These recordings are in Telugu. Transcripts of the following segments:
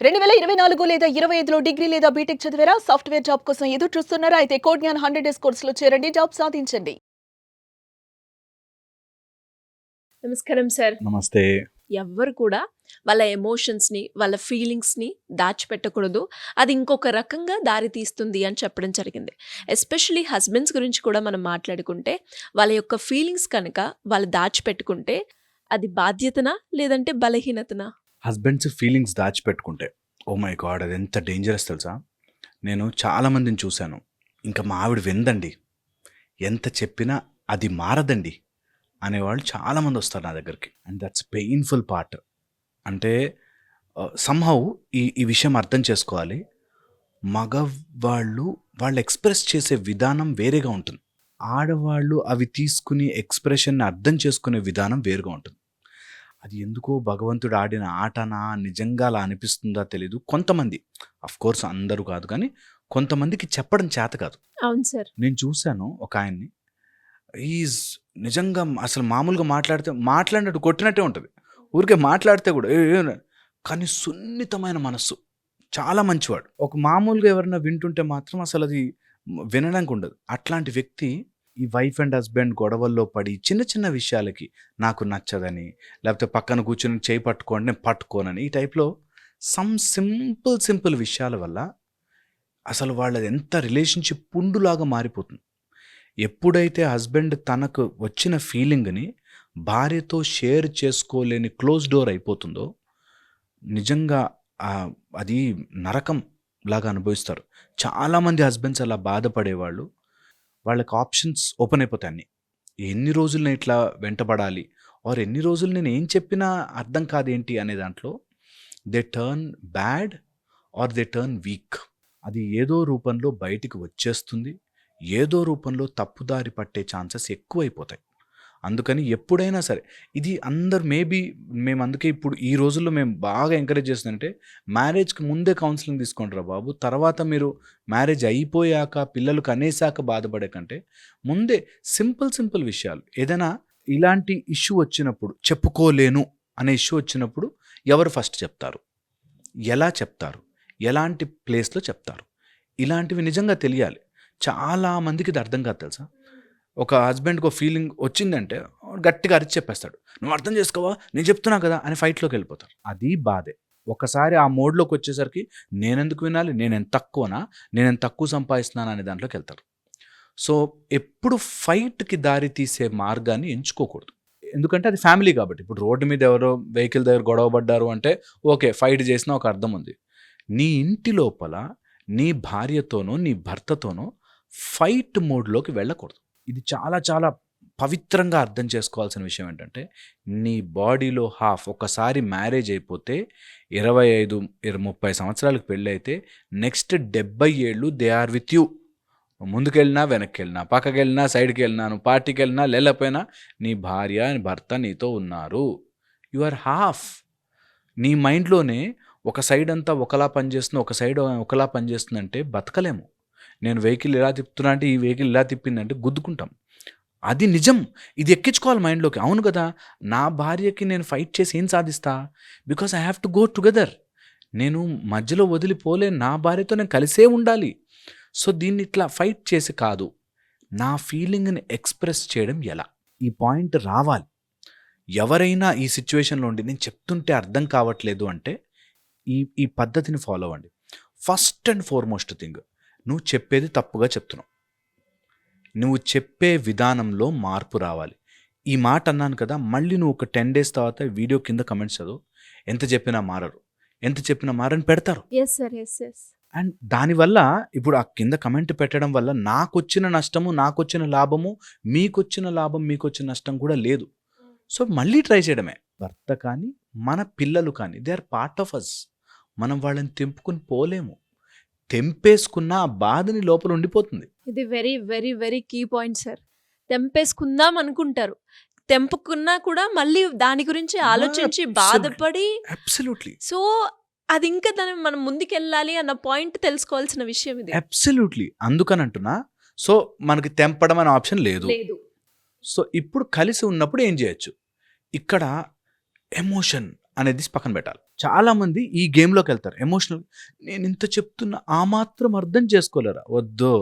2024 లేదా 25లో డిగ్రీ లేదా బీటెక్ చదివారా? సాఫ్ట్‌వేర్ జాబ్ కోసం ఎదురు చూస్తున్నారా? అయితే కోడ్ జ్ఞాన్ 100 డేస్ కోర్సులో చేరండి. జాబ్ సాధించండి. నమస్కారం సార్. నమస్తే. ఎవ్వరు కూడా వాళ్ళ ఎమోషన్స్‌ని, వాళ్ళ ఫీలింగ్స్‌ని దాచిపెట్టకూడదు. అది ఇంకొక రకంగా దారి తీస్తుంది అని చెప్పడం జరిగింది. ఎస్పెషల్లీ హస్బెండ్స్ గురించి కూడా మనం మాట్లాడుకుంటే, వాళ్ళ యొక్క ఫీలింగ్స్ కనుక వాళ్ళు దాచిపెట్టుకుంటే, అది బాధ్యతనా? లేదంటే బలహీనతనా? హస్బెండ్స్ ఫీలింగ్స్ దాచిపెట్టుకుంటే, ఓ మై గాడ్! అది ఎంత డేంజరస్ తెలుసా? నేను చాలా మందిని చూశాను. ఇంకా మా ఆవిడ వినదండి. ఎంత చెప్పినా అది మారదండి అనేవాళ్ళు చాలామంది వస్తారు నా దగ్గరికి. And that's painful part. అంటే సమ్‌హౌ ఈ విషయం అర్థం చేసుకోవాలి. మగవాళ్ళు వాళ్ళు ఎక్స్‌ప్రెస్ చేసే విధానం వేరేగా ఉంటుంది. ఆడవాళ్ళు అవి తీసుకుని ఎక్స్‌ప్రెషన్‌ని అర్థం చేసుకునే విధానం వేరుగా ఉంటుంది. అది ఎందుకో భగవంతుడు ఆడిన ఆటనా? నిజంగా అలా అనిపిస్తుందా తెలీదు. కొంతమంది, ఆఫ్‌కోర్స్ అందరూ కాదు కానీ, కొంతమందికి చెప్పడం చేత కాదు. అవును సార్. నేను చూశాను ఒకాయన్ని. ఈజ్ నిజంగా అసలు మామూలుగా మాట్లాడినట్టు కొట్టినట్టే ఉంటది. ఊరికే మాట్లాడితే కూడా కానీ సున్నితమైన మనస్సు. చాలా మంచివాడు. ఒక మామూలుగా ఎవరైనా వింటుంటే మాత్రం అసలది వినడానికి ఉండదు. అట్లాంటి వ్యక్తి ఈ వైఫ్ అండ్ హస్బెండ్ గొడవల్లో పడి చిన్న చిన్న విషయాలకి నాకు నచ్చదని, లేకపోతే పక్కన కూర్చొని చేయి పట్టుకోండి నేను పట్టుకోనని, ఈ టైప్‌లో సింపుల్ విషయాల వల్ల అసలు వాళ్ళది ఎంత రిలేషన్‌షిప్ పుండులాగా మారిపోతుంది. ఎప్పుడైతే హస్బెండ్ తనకు వచ్చిన ఫీలింగ్‌ని భార్యతో షేర్ చేసుకోలేని క్లోజ్ డోర్ అయిపోతుందో, నిజంగా అది నరకం లాగా అనుభవిస్తారు. చాలామంది హస్బెండ్స్ అలా బాధపడేవాళ్ళు. వాళ్ళకి ఆప్షన్స్ ఓపెన్ అయిపోతాయి అన్నీ. ఎన్ని రోజులు నేను ఇట్లా వెంటబడాలి? ఆర్ ఎన్ని రోజులు నేను ఏం చెప్పినా అర్థం కాదేంటి అనే దాంట్లో they turn bad or they turn week. అది ఏదో రూపంలో బయటికి వచ్చేస్తుంది. ఏదో రూపంలో తప్పుదారి పట్టే ఛాన్సెస్ ఎక్కువైపోతాయి. అందుకని ఎప్పుడైనా సరే ఇది అందరు మేము అందుకే ఇప్పుడు ఈ రోజుల్లో మేము బాగా ఎంకరేజ్ చేస్తుందంటే, మ్యారేజ్‌కి ముందే కౌన్సిలింగ్ తీసుకోండిరా బాబు. తర్వాత మీరు మ్యారేజ్ అయిపోయాక, పిల్లలు కనేసాక బాధపడే కంటే, ముందే సింపుల్ విషయాలు ఏదైనా ఇలాంటి ఇష్యూ వచ్చినప్పుడు, చెప్పుకోలేను అనే ఇష్యూ వచ్చినప్పుడు ఎవరు ఫస్ట్ చెప్తారు? ఎలా చెప్తారు? ఎలాంటి ప్లేస్‌లో చెప్తారు? ఇలాంటివి నిజంగా తెలియాలి. చాలా మందికి ఇది అర్థం కాదు తెలుసా? ఒక హస్బెండ్‌కి ఒక ఫీలింగ్ వచ్చిందంటే గట్టిగా అరిచి చెప్పేస్తాడు. "నువ్వు అర్థం చేసుకోవా? నేను చెప్తున్నా కదా!" అని ఫైట్‌లోకి వెళ్ళిపోతారు. అది బాధే. ఒకసారి ఆ మోడ్‌లోకి వచ్చేసరికి నేనెందుకు వినాలి? నేనేం తక్కువనా? నేనేం తక్కువ సంపాదిస్తున్నానా? అనే దాంట్లోకి వెళ్తారు. సో, ఎప్పుడు ఫైట్‌కి దారి తీసే మార్గాన్ని ఎంచుకోకూడదు. ఎందుకంటే అది ఫ్యామిలీ కాబట్టి. ఇప్పుడు రోడ్డు మీద ఎవరో వెహికల్ దగ్గర గొడవ పడ్డారు అంటే ఓకే. ఫైట్ చేసినా ఒక అర్థం ఉంది. నీ ఇంటి లోపల నీ భార్యతోనో, నీ భర్తతోనో ఫైట్ మోడ్‌లోకి వెళ్ళకూడదు. ఇది చాలా పవిత్రంగా అర్థం చేసుకోవాల్సిన విషయం ఏంటంటే, నీ బాడీలో హాఫ్ ఒకసారి మ్యారేజ్ అయిపోతే 25, 30 సంవత్సరాలకు పెళ్ళైతే నెక్స్ట్ 70 ఏళ్ళు దే ఆర్ విత్ యూ. ముందుకెళ్ళినా, వెనక్కెళ్ళినా, పక్కకెళ్ళినా, సైడ్‌కెళ్ళినా, నువ్వు పార్టీకెళ్ళినా, లేకపోయినా నీ భార్య, నీ భర్త నీతో ఉన్నారు. You or half. నీ మైండ్‌లోనే ఒక సైడ్ అంతా ఒకలా పనిచేస్తుంది, ఒక సైడ్ ఒకలా పనిచేస్తుందంటే బతకలేము. నేను వెహికల్ ఇలా తిప్పుతున్నా అంటే, ఈ వెహికల్ ఇలా తిప్పిందంటే గుద్దుకుంటాం. అది నిజం. ఇది ఎక్కించుకోవాలి మైండ్‌లోకి. అవును కదా! నా భార్యకి నేను ఫైట్ చేసి ఏం సాధిస్తా? Because I have to go together. నేను మధ్యలో వదిలిపోలేను. నా భార్యతో నేను కలిసే ఉండాలి. సో, దీన్ని ఇట్లా ఫైట్ చేసి కాదు. నా ఫీలింగ్‌ని ఎక్స్‌ప్రెస్ చేయడం ఎలా? ఈ పాయింట్ రావాలి. ఎవరైనా ఈ సిట్యుయేషన్‌లో ఉండి నేను చెప్తుంటే అర్థం కావట్లేదు అంటే, ఈ పద్ధతిని ఫాలో అవ్వండి. ఫస్ట్ అండ్ ఫార్‌మోస్ట్ థింగ్, నువ్వు చెప్పేది తప్పుగా చెప్తున్నావు. నువ్వు చెప్పే విధానంలో మార్పు రావాలి. ఈ మాట అన్నాను కదా! మళ్ళీ నువ్వు ఒక 10 డేస్ తర్వాత వీడియో కింద కామెంట్స్ చదువు. ఎంత చెప్పినా మారరు. ఎంత చెప్పినా మారని పెడతారు. Yes sir. యెస్. అండ్ దానివల్ల ఇప్పుడు ఆ కింద కమెంట్ పెట్టడం వల్ల నాకొచ్చిన నష్టము, నాకొచ్చిన లాభము, మీకొచ్చిన లాభం, మీకొచ్చిన నష్టం కూడా లేదు. సో, మళ్ళీ ట్రై చేయడమే. భర్త కానీ, మన పిల్లలు కానీ they are part of us. మనం వాళ్ళని తెంపుకొని పోలేము. తెంపేసుకున్న ఆ బాధని లోపల ఉండిపోతుంది. ఇది వెరీ కీ పాయింట్ సార్. తెంపేసుకుందాం అనుకుంటారు. తెంపుకున్నా కూడా మళ్ళీ దాని గురించి ఆలోచించి బాధపడి అబ్సల్యూట్లీ. సో, అది ఇంకా మనం ముందుకెళ్ళాలి అన్న పాయింట్ తెలుసుకోవాల్సిన విషయం ఇది. అబ్సల్యూట్లీ. అందుకని అంటున్నా. సో, మనకి తెంపడం అనే ఆప్షన్ లేదు. సో, ఇప్పుడు కలిసి ఉన్నప్పుడు ఏం చేయొచ్చు? ఇక్కడ ఎమోషన్ అనేది పక్కన పెట్టాలి. చాలామంది ఈ గేమ్‌లోకి వెళ్తారు. ఎమోషనల్ నేను ఇంత చెప్తున్నా ఆ మాత్రం అర్థం చేసుకోలేరా? వద్దు.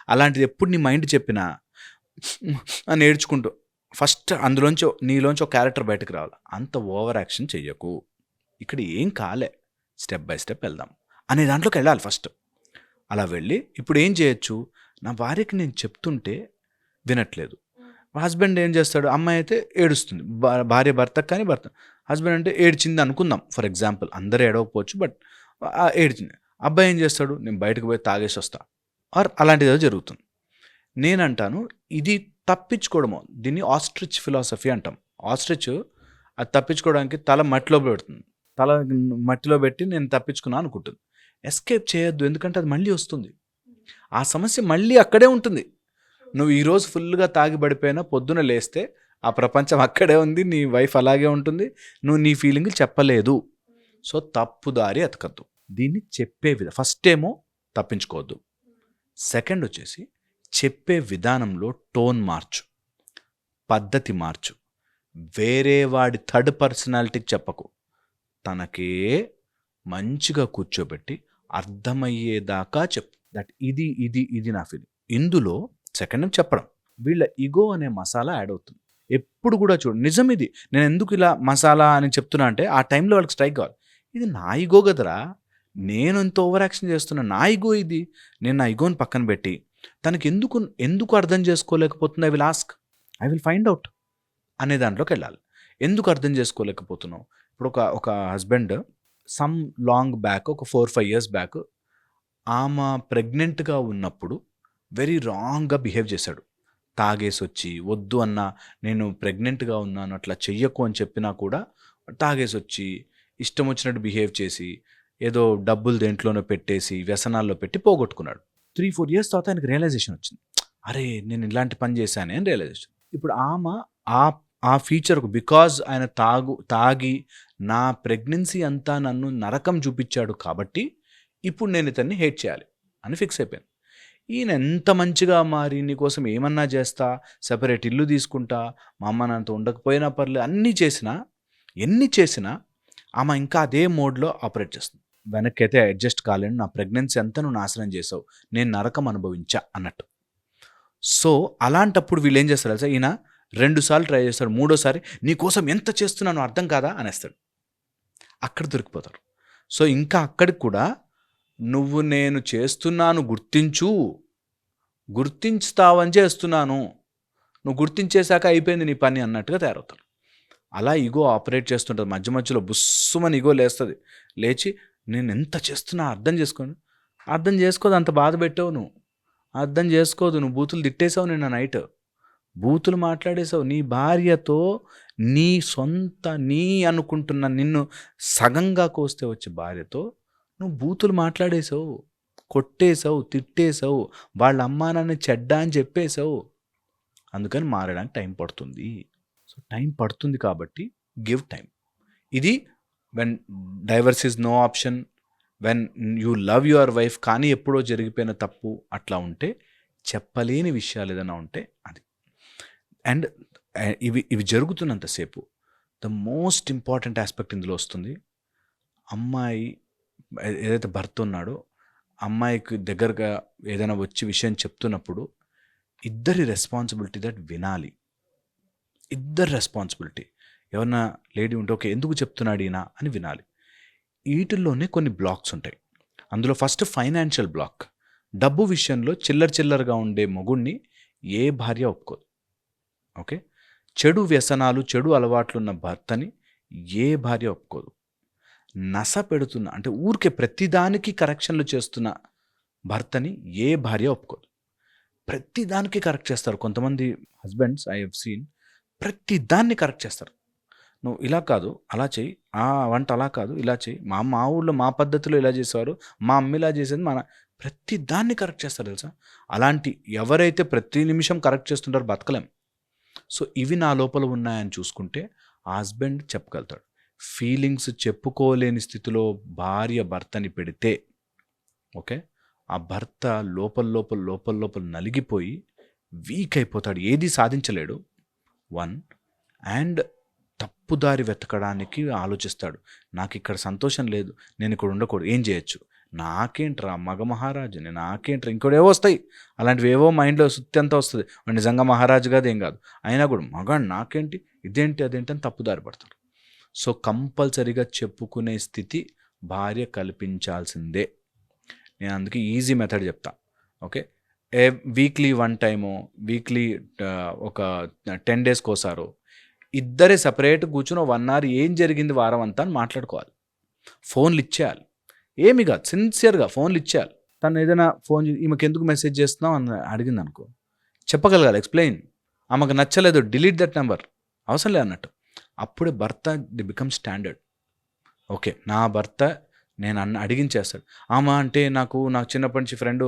అలాంటిది ఎప్పుడు నీ మైండ్ చెప్పినా అని ఏడ్చుకుంటూ ఫస్ట్ అందులోంచి నీలోంచి ఒక క్యారెక్టర్ బయటకు రావాలి. అంత ఓవర్ యాక్షన్ చెయ్యకు. ఇక్కడ ఏం కాలే. స్టెప్ బై స్టెప్ వెళ్దాం అనే దాంట్లోకి వెళ్ళాలి ఫస్ట్. అలా వెళ్ళి ఇప్పుడు ఏం చేయొచ్చు? నా భార్యకి నేను చెప్తుంటే వినట్లేదు. హస్బెండ్ ఏం చేస్తాడు? అమ్మాయి అయితే ఏడుస్తుంది. భార్య భర్తకు కానీ భర్త హస్బెండ్ అంటే ఏడ్చింది అనుకుందాం ఫర్ ఎగ్జాంపుల్. అందరూ ఏడవకపోవచ్చు బట్ ఏడ్చింది. అబ్బాయి ఏం చేస్తాడు? నేను బయటకు పోయి తాగేసి వస్తా ఆర్ అలాంటిది ఏదో జరుగుతుంది. నేనంటాను ఇది తప్పించుకోవడము. దీన్ని ఆస్ట్రిచ్ ఫిలాసఫీ అంటాం. ఆస్ట్రిచ్ అది తప్పించుకోవడానికి తల మట్టిలో పెడుతుంది. తల మట్టిలో పెట్టి నేను తప్పించుకున్నాను అనుకుంటుంది. ఎస్కేప్ చేయొద్దు, ఎందుకంటే అది మళ్ళీ వస్తుంది. ఆ సమస్య మళ్ళీ అక్కడే ఉంటుంది. నువ్వు ఈరోజు ఫుల్గా తాగి పడిపోయినా పొద్దున లేస్తే ఆ ప్రపంచం అక్కడే ఉంది, నీ వైఫ్ అలాగే ఉంటుంది, నువ్వు నీ ఫీలింగ్లు చెప్పలేదు. సో తప్పుదారి ఎతకద్దు. దీన్ని చెప్పే ఫస్ట్ ఏమో తప్పించుకోవద్దు. సెకండ్ వచ్చేసి చెప్పే విధానంలో టోన్ మార్చు, పద్ధతి మార్చు. వేరే వాడి థర్డ్ పర్సనాలిటీకి చెప్పకు. తనకే మంచిగా కూర్చోబెట్టి అర్థమయ్యేదాకా చెప్పు. దట్ ఇది ఇది ఇది నా ఫీలింగ్. ఇందులో సెకండ్ చెప్పడం, వీళ్ళ ఈగో అనే మసాలా యాడ్ అవుతుంది. ఎప్పుడు కూడా చూడు, నిజం ఇది. నేను ఎందుకు ఇలా మసాలా అని చెప్తున్నా అంటే ఆ టైంలో వాళ్ళకి స్ట్రైక్ కావాలి. ఇది నా ఈగో కదరా, నేను ఎంత ఓవర్ యాక్షన్ చేస్తున్నా, నా ఈగో ఇది. నేను నా ఈగోని పక్కన పెట్టి తనకి ఎందుకు అర్థం చేసుకోలేకపోతుంది, I will ask, I will find out అనే దాంట్లోకి వెళ్ళాలి. ఎందుకు అర్థం చేసుకోలేకపోతున్నావు? ఇప్పుడు ఒక హస్బెండ్ సమ్ లాంగ్ బ్యాక్, ఒక 4-5 years బ్యాక్ ఆమె ప్రెగ్నెంట్గా ఉన్నప్పుడు వెరీ రాంగ్గా బిహేవ్ చేశాడు. తాగేసి వచ్చి వద్దు అన్నా, నేను ప్రెగ్నెంట్గా ఉన్నాను అట్లా చెయ్యకు అని చెప్పినా కూడా తాగేసి వచ్చి ఇష్టం వచ్చినట్టు బిహేవ్ చేసి ఏదో డబ్బులు దేంట్లోనో పెట్టేసి వ్యసనాల్లో పెట్టి పోగొట్టుకున్నాడు. 3-4 years తర్వాత ఆయనకి రియలైజేషన్ వచ్చింది. అరే నేను ఇలాంటి పని చేశానే అని రియలైజేషన్. ఇప్పుడు ఆమె ఆ ఫీచర్కు బికాజ్ ఆయన తాగి నా ప్రెగ్నెన్సీ అంతా నన్ను నరకం చూపించాడు కాబట్టి ఇప్పుడు నేను ఇతన్ని హేట్ చేయాలి అని ఫిక్స్ అయిపోయాను. ఈయన ఎంత మంచిగా మారి నీకోసం ఏమన్నా చేస్తా, సెపరేట్ ఇల్లు తీసుకుంటా, మా అమ్మ నాన్నతో ఉండకపోయినా పర్లేదు, ఎన్ని చేసినా ఆమె ఇంకా అదే మోడ్లో ఆపరేట్ చేస్తుంది. వెనక్కి అయితే అడ్జస్ట్ కాలేను, నా ప్రెగ్నెన్సీ అంతా నువ్వు నాశనం చేసావు, నేను నరకం అనుభవించా అన్నట్టు. సో అలాంటప్పుడు వీళ్ళు ఏం చేస్తారు తెలుసా? ఈయన 2 సార్లు ట్రై చేస్తాడు, 3వసారి నీకోసం ఎంత చేస్తున్నానో అర్థం కాదా అనేస్తాడు. అక్కడ దొరికిపోతారు. సో ఇంకా అక్కడికి కూడా నువ్వు నేను చేస్తున్నాను గుర్తించుతావని చేస్తున్నాను, నువ్వు గుర్తించేశాక అయిపోయింది నీ పని అన్నట్టుగా తయారవుతారు. అలా ఈగో ఆపరేట్ చేస్తుంటుంది. మధ్య మధ్యలో బుస్సుమని ఈగో లేస్తుంది. లేచి నేను ఎంత చేస్తున్నా అర్థం చేసుకోదు, అంత బాధ పెట్టావు నువ్వు, అర్థం చేసుకోదు, నువ్వు బూతులు తిట్టేసావు, నిన్న నైట్ బూతులు మాట్లాడేసావు, నీ భార్యతో నీ అనుకుంటున్న నిన్ను సగంగా కోస్తే వచ్చే భార్యతో నువ్వు బూతులు మాట్లాడేసావు, కొట్టేసావు, తిట్టేసావు, వాళ్ళ అమ్మా నాన్న చెడ్డ అని చెప్పేసావు. అందుకని మారడానికి టైం పడుతుంది. సో టైం పడుతుంది కాబట్టి గివ్ టైం. ఇది when divorce is no option, when you love your wife కానీ ఎప్పుడో జరిగిపోయిన తప్పు అట్లా ఉంటే, చెప్పలేని విషయాలు ఏదైనా ఉంటే అది. అండ్ ఇవి జరుగుతున్నంతసేపు ద మోస్ట్ ఇంపార్టెంట్ ఆస్పెక్ట్ ఇందులో వస్తుంది. అమ్మాయి ఏదైతే భర్త ఉన్నాడో అమ్మాయికి దగ్గరగా ఏదైనా వచ్చి విషయం చెప్తున్నప్పుడు ఇద్దరి రెస్పాన్సిబిలిటీ దట్ వినాలి. ఇద్దరు రెస్పాన్సిబిలిటీ. ఎవరన్నా లేడీ ఉంటే ఓకే ఎందుకు చెప్తున్నాడు ఈయన అని వినాలి. వీటిల్లోనే కొన్ని బ్లాక్స్ ఉంటాయి. అందులో ఫస్ట్ ఫైనాన్షియల్ బ్లాక్. డబ్బు విషయంలో చిల్లరగా ఉండే మొగుడిని ఏ భార్య ఒప్పుకోదు. ఓకే, చెడు వ్యసనాలు, చెడు అలవాట్లున్న భర్తని ఏ భార్య ఒప్పుకోదు. నస పెడుతున్న అంటే ఊరికే ప్రతిదానికి కరెక్షన్లు చేస్తున్న భర్తని ఏ భార్య ఒప్పుకోదు. ప్రతిదానికి కరెక్ట్ చేస్తారు కొంతమంది హస్బెండ్స్. ఐ హెవ్ సీన్ ప్రతిదాన్ని కరెక్ట్ చేస్తారు. నువ్వు ఇలా కాదు అలా చెయ్యి, ఆ వంట అలా కాదు ఇలా చెయ్యి, మా ఊళ్ళో మా పద్ధతిలో ఇలా చేసేవారు, మా అమ్మ ఇలా చేసేది, ప్రతి దాన్ని కరెక్ట్ చేస్తారు తెలుసా. అలాంటి ఎవరైతే ప్రతి నిమిషం కరెక్ట్ చేస్తుంటారో బతకలేం. సో ఇవి నా లోపల ఉన్నాయని చూసుకుంటే ఆ హస్బెండ్ చెప్పగలుగుతాడు. ఫీలింగ్స్ చెప్పుకోలేని స్థితిలో భార్య భర్తని పెడితే ఓకే, ఆ భర్త లోపల నలిగిపోయి వీక్ అయిపోతాడు, ఏది సాధించలేడు. 1 అండ్ తప్పుదారి వెతకడానికి ఆలోచిస్తాడు. నాకు ఇక్కడ సంతోషం లేదు, నేను ఇక్కడ ఉండకూడదు, ఏం చేయొచ్చు, నాకేంట్రా మగ మహారాజుని, నాకేంట్రా ఇంకోటేవో వస్తాయి, అలాంటివి ఏవో మైండ్లో సుత్తి అంతా వస్తుంది. వాడు నిజంగా మహారాజు కాదు, ఏం కాదు, అయినా కూడా మగాడు నాకేంటి, ఇదేంటి అదేంటి అని తప్పుదారి పడతాడు. సో కంపల్సరీగా చెప్పుకునే స్థితి భార్య కల్పించాల్సిందే. నేను అందుకే ఈజీ మెథడ్ చెప్తా. ఓకే, వీక్లీ 1 టైమో, వీక్లీ ఒక 10 డేస్కి ఒకసారో ఇద్దరే సపరేట్ కూర్చుని 1 అవర్ ఏం జరిగింది వారం అంతా అని మాట్లాడుకోవాలి. ఫోన్లు ఇచ్చేయాలి, ఏమి కాదు, సిన్సియర్గా ఫోన్లు ఇచ్చేయాలి. తను ఏదైనా ఫోన్ ఈమెకి ఎందుకు మెసేజ్ చేస్తున్నావు అని అడిగింది అనుకో, చెప్పగలగాలి, ఎక్స్ప్లెయిన్. ఆమెకు నచ్చలేదు, డిలీట్ దట్ నెంబర్, అవసరం లేదు అన్నట్టు. అప్పుడే భర్త ది బికమ్ స్టాండర్డ్. ఓకే, నా భర్త నేను అడిగించేస్తాడు. ఆమె అంటే నాకు చిన్నప్పటి నుంచి ఫ్రెండ్,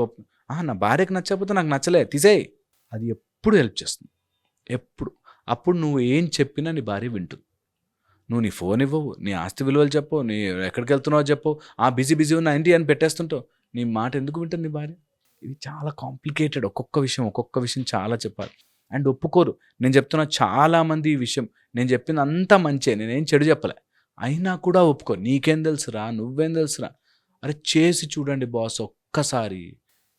నా భార్యకు నచ్చకపోతే నాకు నచ్చలే, తీసేయి. అది ఎప్పుడు హెల్ప్ చేస్తుంది, ఎప్పుడు. అప్పుడు నువ్వు ఏం చెప్పినా నీ భార్య వింటుంది. నువ్వు నీ ఫోన్ ఇవ్వవు, నీ ఆస్తి విలువలు చెప్పవు, నీ ఎక్కడికి వెళ్తున్నావో చెప్పవు, బిజీ ఉన్న ఏంటి అని పెట్టేస్తుంటావు. నీ మాట ఎందుకు వింటుంది నీ భార్య? ఇది చాలా కాంప్లికేటెడ్. ఒక్కొక్క విషయం చాలా చెప్పాలి. అండ్ ఒప్పుకోరు. నేను చెప్తున్నా, చాలామంది ఈ విషయం నేను చెప్పింది అంతా మంచే, నేనేం చెడు చెప్పలే, అయినా కూడా ఒప్పుకో. నీకేం తెలుసురా, నువ్వేం తెలుసురా? అరే చేసి చూడండి బాస్ ఒక్కసారి.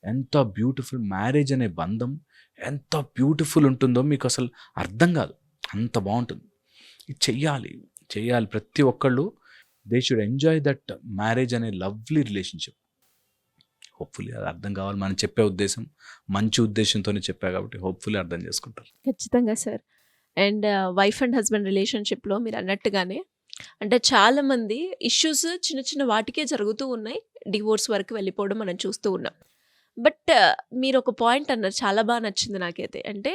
ఎంత బ్యూటిఫుల్ మ్యారేజ్ అనే బంధం, ఎంత బ్యూటిఫుల్ ఉంటుందో మీకు అసలు అర్థం కాదు, అంత బాగుంటుంది. ఇది చెయ్యాలి ప్రతి ఒక్కళ్ళు. They should enjoy that marriage అనే లవ్లీ రిలేషన్షిప్. హోప్ఫుల్లీ అది అర్థం కావాలి. మనం చెప్పే ఉద్దేశం మంచి ఉద్దేశంతోనే చెప్పా కాబట్టి హోప్ఫుల్లీ అర్థం చేసుకుంటారు. ఖచ్చితంగా sir. And wife and husband రిలేషన్షిప్లో మీరు అన్నట్టుగానే అంటే చాలామంది ఇష్యూస్ చిన్న చిన్న వాటికే జరుగుతూ ఉన్నాయి, డివోర్స్ వరకు వెళ్ళిపోవడం మనం చూస్తూ ఉన్నాం. బట్ మీరు ఒక పాయింట్ అన్నారు, చాలా బాగా నచ్చింది నాకైతే. అంటే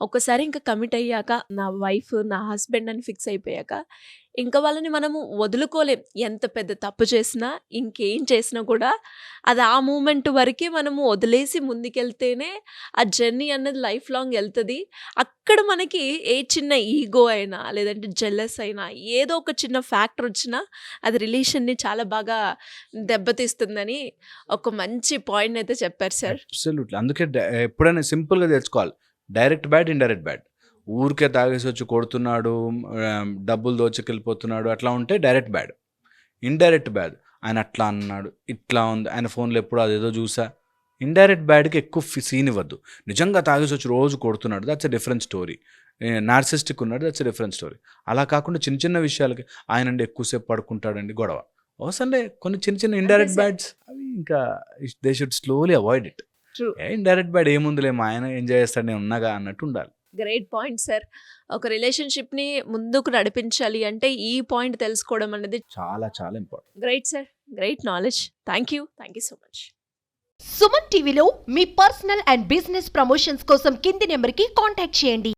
ఒక్కసారి ఇంకా కమిట్ అయ్యాక, నా వైఫ్ నా హస్బెండ్ అని ఫిక్స్ అయిపోయాక ఇంకా వాళ్ళని మనము వదులుకోలేం. ఎంత పెద్ద తప్పు చేసినా, ఇంకేం చేసినా కూడా అది ఆ మూమెంట్ వరకే మనము వదిలేసి ముందుకెళ్తేనే ఆ జర్నీ అన్నది లైఫ్ లాంగ్ వెళ్తుంది. అక్కడ మనకి ఏ చిన్న ఈగో అయినా, లేదంటే జెల్లస్ అయినా, ఏదో ఒక చిన్న ఫ్యాక్టర్ వచ్చినా అది రిలేషన్ని చాలా బాగా దెబ్బతీస్తుందని ఒక మంచి పాయింట్ అయితే చెప్పారు సార్. అబ్సల్యూట్లీ. అందుకే ఎప్పుడైనా సింపుల్గా తెచ్చుకోవాలి, డైరెక్ట్ బ్యాడ్, ఇండైరెక్ట్ బ్యాడ్. ఊరికే తాగేసి వచ్చి కొడుతున్నాడు, డబ్బులు దోచుకెళ్ళిపోతున్నాడు, అట్లా ఉంటే డైరెక్ట్ బ్యాడ్. ఇండైరెక్ట్ బ్యాడ్, ఆయన అట్లా అన్నాడు, ఇట్లా ఉంది, ఆయన ఫోన్లో ఎప్పుడు అదేదో చూసా. ఇండైరెక్ట్ బ్యాడ్కి ఎక్కువ సీన్ ఇవ్వద్దు. నిజంగా తాగేసి వచ్చి రోజు కొడుతున్నాడు, that's a different story. Narcissistic ఉన్నాడు, దట్స్ ఎ డిఫరెంట్ స్టోరీ. అలా కాకుండా చిన్న చిన్న విషయాలకి ఆయనండి ఎక్కువసేపు పడుకుంటాడండి గొడవ, అవసరంలే. కొన్ని చిన్న చిన్న ఇండైరెక్ట్ బ్యాడ్స్ అవి ఇంకా they should slowly avoid it. Indirect bad ఏముందిలే, మా ఆయన ఎంజాయ్ చేస్తాడు, నేను ఉన్నాగా అన్నట్టు ఉండాలి. Great point sir. ఒక రిలేషన్షిప్ని ముందుకు నడిపించాలి అంటే ఈ పాయింట్ తెలుసుకోవడం అనేది చాలా చాలా important. Great sir, great knowledge. Thank you so much. Suman టీవీలో మీ పర్సనల్ అండ్ బిజినెస్ ప్రమోషన్స్ కోసం కింది నెంబర్కి కాంటాక్ట్ చేయండి.